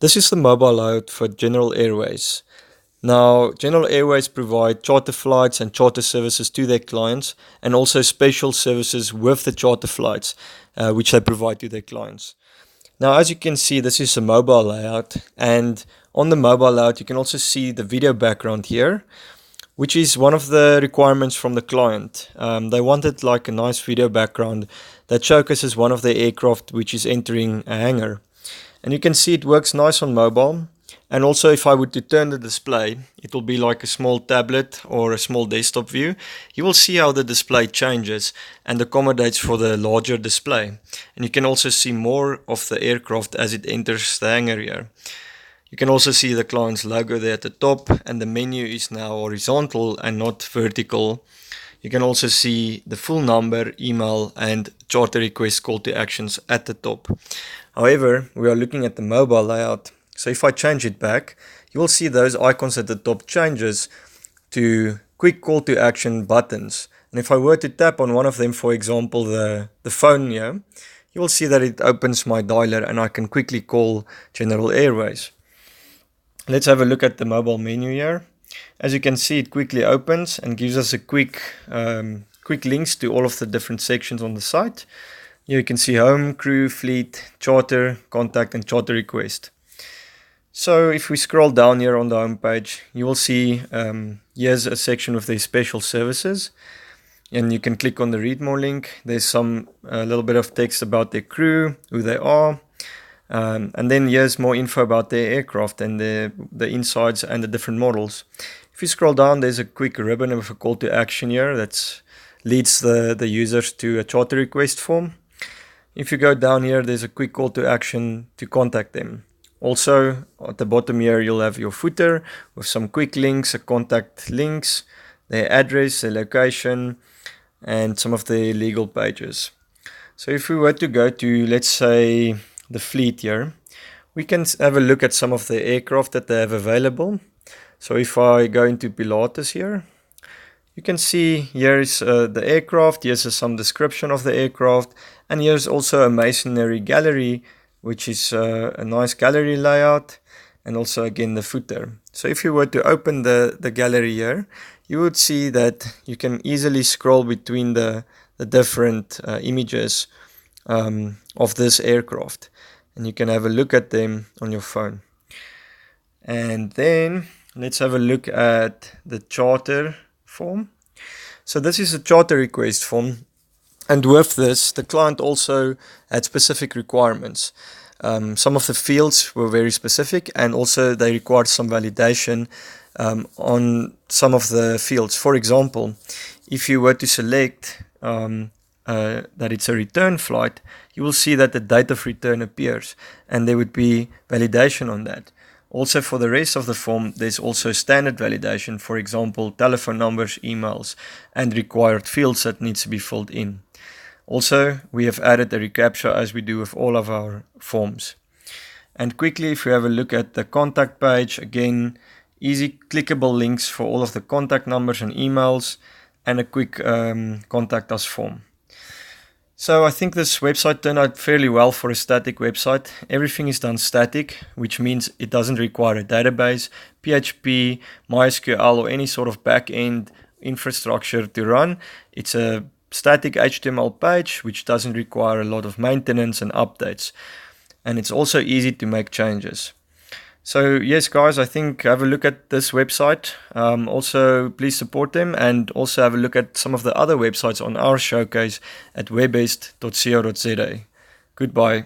This is the mobile layout for General Airways. Now, General Airways provide charter flights and charter services to their clients, and also special services with the charter flights, which they provide to their clients. Now, as you can see, this is a mobile layout, and on the mobile layout, you can also see the video background here, which is one of the requirements from the client. They wanted like a nice video background that showcases one of the aircraft which is entering a hangar. And you can see it works nice on mobile. And also, if I were to turn the display, it will be like a small tablet or a small desktop view. You will see how the display changes and accommodates for the larger display. And you can also see more of the aircraft as it enters the hangar here. You can also see the client's logo there at the top, and the menu is now horizontal and not vertical. You can also see the full number, email, and charter request call to actions at the top. However, we are looking at the mobile layout. So if I change it back, you will see those icons at the top changes to quick call to action buttons. And if I were to tap on one of them, for example, the phone here, you will see that it opens my dialer and I can quickly call General Airways. Let's have a look at the mobile menu here. As you can see, it quickly opens and gives us a quick links to all of the different sections on the site. Here you can see home, crew, fleet, charter, contact, and charter request. So if we scroll down here on the home page, you will see here's a section with the special services, and you can click on the read more link. There's a little bit of text about their crew, who they are, and then here's more info about their aircraft and the insides and the different models. If you scroll down, there's a quick ribbon with a call to action here that leads the users to a charter request form. If you go down here, there's a quick call to action to contact them. Also, at the bottom here, you'll have your footer with some quick links, contact links, their address, their location, and some of the legal pages. So if we were to go to, let's say, the fleet here, we can have a look at some of the aircraft that they have available. So if I go into Pilatus here, you can see here's the aircraft, here's some description of the aircraft, and here's also a masonry gallery, which is a nice gallery layout, and also again the footer. So if you were to open the gallery here, you would see that you can easily scroll between the different images of this aircraft, and you can have a look at them on your phone. And then let's have a look at the charter form. So this is a charter request form, and with this the client also had specific requirements. Some of the fields were very specific, and also they required some validation on some of the fields. For example, if you were to select that it's a return flight, you will see that the date of return appears, and there would be validation on that. Also, for the rest of the form, there's also standard validation, for example, telephone numbers, emails, and required fields that needs to be filled in. Also, we have added a reCAPTCHA as we do with all of our forms. And quickly, if we have a look at the contact page, again, easy clickable links for all of the contact numbers and emails, and a quick contact us form. So I think this website turned out fairly well for a static website. Everything is done static, which means it doesn't require a database, PHP, MySQL, or any sort of back-end infrastructure to run. It's a static HTML page, which doesn't require a lot of maintenance and updates. And it's also easy to make changes. So yes, guys, I think have a look at this website. Also, please support them, and also have a look at some of the other websites on our showcase at webest.co.za. Goodbye.